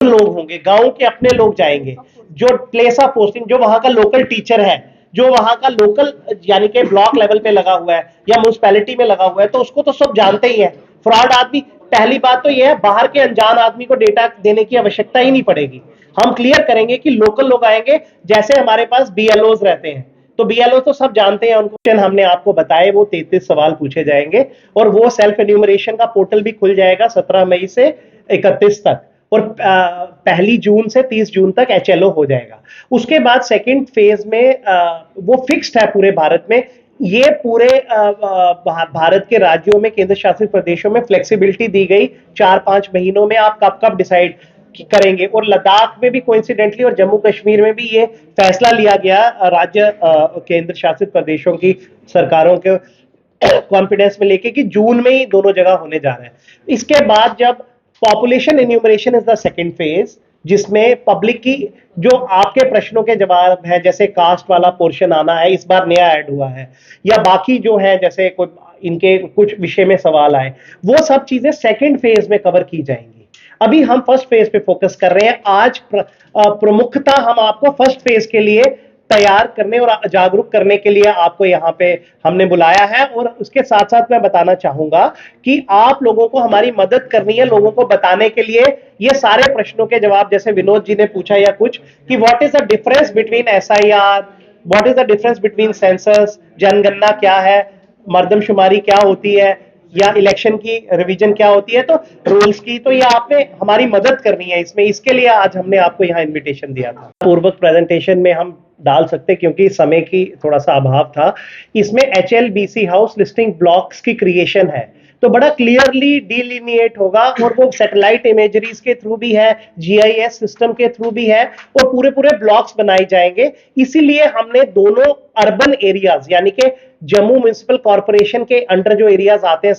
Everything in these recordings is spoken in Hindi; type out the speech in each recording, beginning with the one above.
लोग होंगे, गांव के अपने लोग जाएंगे, जो प्लेस ऑफ पोस्टिंग, जो वहां का लोकल टीचर है, जो वहां का लोकल यानी कि ब्लॉक लेवल पे लगा हुआ है या म्यूनिसपैलिटी में लगा हुआ है, तो उसको तो सब जानते ही है। फ्रॉड आदमी, पहली बात तो यह है, बाहर के अनजान आदमी को डेटा देने की आवश्यकता ही नहीं पड़ेगी। हम क्लियर करेंगे कि लोकल लोग आएंगे, जैसे हमारे पास बीएलओज रहते हैं, तो बीएलओ तो सब जानते हैं, उनको हमने आपको बताए, वो 33 सवाल पूछे जाएंगे और वो सेल्फ एन्यूमरेशन का पोर्टल भी खुल जाएगा 17 मई से 31 तक, और 1 जून से 30 जून तक एचएलओ हो जाएगा। उसके बाद सेकंड फेज में वो फिक्स्ड है पूरे भारत में, ये पूरे भारत के राज्यों में, केंद्र शासित प्रदेशों में फ्लेक्सिबिलिटी दी गई, 4-5 महीनों में आप कब कब डिसाइड करेंगे। और लद्दाख में भी कोइंसिडेंटली और जम्मू कश्मीर में भी ये फैसला लिया गया राज्य केंद्र शासित प्रदेशों की सरकारों के कॉन्फिडेंस में लेके कि जून में ही दोनों जगह होने जा रहे हैं। इसके बाद जब population enumeration is the second phase, जिसमें पब्लिक की जो आपके प्रश्नों के जवाब है, जैसे कास्ट वाला पोर्शन आना है, इस बार नया ऐड हुआ है, या बाकी जो है जैसे कोई इनके कुछ विषय में सवाल आए, वो सब चीजें सेकंड फेज में कवर की जाएंगी। अभी हम फर्स्ट फेज पे फोकस कर रहे हैं। आज प्रमुखता हम आपको फर्स्ट फेज के लिए तैयार करने और जागरूक करने के लिए आपको यहां पे हमने बुलाया है। और उसके साथ साथ मैं बताना चाहूंगा कि आप लोगों को हमारी मदद करनी है, लोगों को बताने के लिए ये सारे प्रश्नों के जवाब, जैसे विनोद जी ने पूछा या कुछ, कि what is the difference between SIR, what is the difference between census, जनगणना क्या है, मर्दमशुमारी क्या होती है, या इलेक्शन की रिवीजन क्या होती है, तो रूल्स की, तो ये आपने हमारी मदद करनी है इसमें। इसके लिए आज हमने आपको यहाँ इनविटेशन दिया था। पूर्वक प्रेजेंटेशन में हम डाल सकते क्योंकि समय की थोड़ा सा अभाव था। इसमें एचएलबीसी हाउस लिस्टिंग ब्लॉक्स की क्रिएशन है, तो बड़ा क्लियरली डिलिनिएट होगा, और वो सैटेलाइट इमेजरीज के थ्रू भी है, जीआईएस सिस्टम के थ्रू भी है, और पूरे पूरे ब्लॉक्स बनाए जाएंगे। इसीलिए हमने दोनों अर्बन एरियाज यानी कि जम्मू म्युनिसिपल कॉर्पोरेशन के अंडर जो एरियाज आते हैं,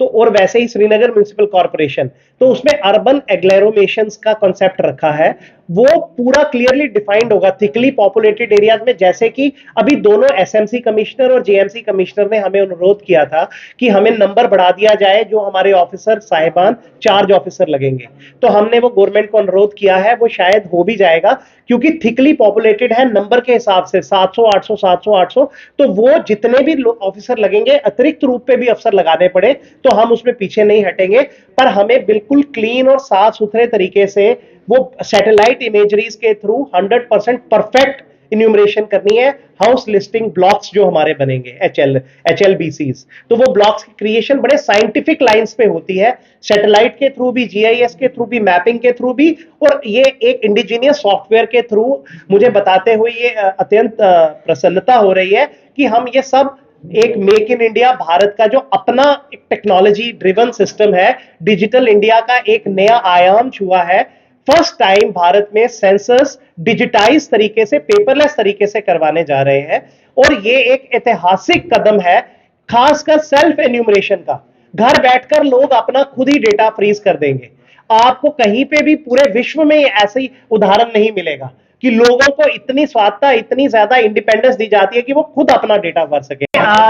तो और वैसे ही श्रीनगर म्युनिसिपल कॉर्पोरेशन, तो उसमें अर्बन एग्लोमेरेशंस का कॉन्सेप्ट रखा है। वो पूरा क्लियरली डिफाइंड होगा थिकली पॉपुलेटेड एरियाज में। जैसे कि अभी दोनों एसएमसी कमिश्नर और जेएमसी कमिश्नर ने हमें अनुरोध किया था कि हमें नंबर बढ़ा दिया जाए, जो हमारे ऑफिसर साहिबान चार्ज ऑफिसर लगेंगे, तो हमने वो गवर्नमेंट को अनुरोध किया है, वो शायद हो भी जाएगा, क्योंकि थिकली पॉपुलेटेड है नंबर के हिसाब से 700 800 700 800, तो वो जितने भी ऑफिसर लगेंगे, अतिरिक्त रूप पे भी अफसर लगाने पड़े तो हम उसमें पीछे नहीं हटेंगे। पर हमें बिल्कुल क्लीन और साफ सुथरे तरीके से वो सैटेलाइट इमेजरीज के थ्रू 100% परफेक्ट इन्यूमरेशन करनी है। हाउस लिस्टिंग ब्लॉक्स जो हमारे बनेंगे एचएलबीसीज, तो वो ब्लॉक्स की क्रिएशन बड़े साइंटिफिक लाइंस पे होती है, सैटेलाइट के थ्रू भी, जीआईएस के थ्रू भी, मैपिंग के थ्रू भी, और ये एक इंडिजीनियस सॉफ्टवेयर के थ्रू। मुझे बताते हुए ये अत्यंत प्रसन्नता हो रही है कि हम ये सब एक मेक इन इंडिया, भारत का जो अपना एक टेक्नोलॉजी ड्रिवन सिस्टम है, डिजिटल इंडिया का एक नया आयाम छुआ है। फर्स्ट टाइम भारत में सेंसस डिजिटाइज तरीके से, पेपरलेस तरीके से करवाने जा रहे हैं, और ये एक ऐतिहासिक कदम है, खासकर सेल्फ एन्यूमरेशन का। घर बैठकर लोग अपना खुद ही डेटा फ्रीज कर देंगे। आपको कहीं पे भी पूरे विश्व में ऐसे ही उदाहरण नहीं मिलेगा कि लोगों को इतनी स्वायत्ता, इतनी ज्यादा इंडिपेंडेंस दी जाती है कि वो खुद अपना डेटा भर सके।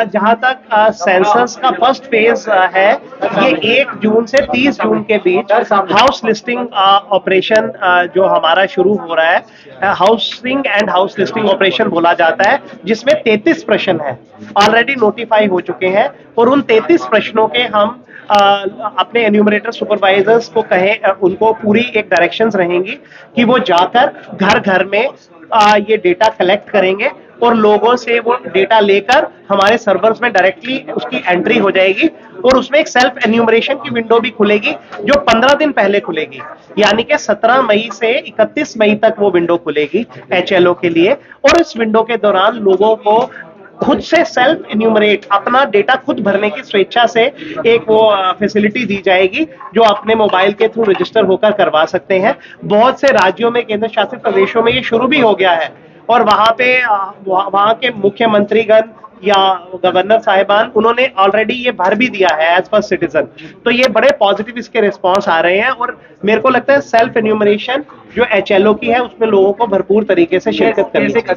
जहां तक सेंसस का फर्स्ट फेज है, ये 1 जून से 30 जून के बीच हाउस लिस्टिंग ऑपरेशन जो हमारा शुरू हो रहा है, housing and house listing operation बोला जाता है, जिसमें 33 प्रश्न है, ऑलरेडी नोटिफाई हो चुके हैं, और उन 33 प्रश्नों के हम अपने एन्यूमरेटर सुपरवाइजर्स को कहें, उनको पूरी एक डायरेक्शंस रहेंगी कि वो जाकर घर घर में ये डेटा कलेक्ट करेंगे, और लोगों से वो डेटा लेकर हमारे सर्वर्स में डायरेक्टली उसकी एंट्री हो जाएगी, और उसमें एक सेल्फ एन्यूमरेशन की विंडो भी खुलेगी, जो 15 दिन पहले खुलेगी, यानी कि 17 मई से 31 मई तक वो विंडो खुलेगी एचएलओ के लिए। और इस विंडो के दौरान लोगों को खुद से सेल्फ एन्यूमरेट, अपना डेटा खुद भरने की स्वेच्छा से एक वो फैसिलिटी दी जाएगी, जो अपने मोबाइल के थ्रू रजिस्टर होकर करवा सकते हैं। बहुत से राज्यों में, केंद्र शासित प्रदेशों में ये शुरू भी हो गया है, और वहां पे वहां के मुख्यमंत्रीगण या गवर्नर साहिबान, उन्होंने ऑलरेडी ये भर भी दिया है एज फर्स्ट सिटीजन। तो ये बड़े पॉजिटिव इसके रिस्पॉन्स आ रहे हैं, और मेरे को लगता है सेल्फ एन्यूमरेशन जो एचएलओ की है, उसमें लोगों को भरपूर तरीके से शिरकत करनी चाहिए।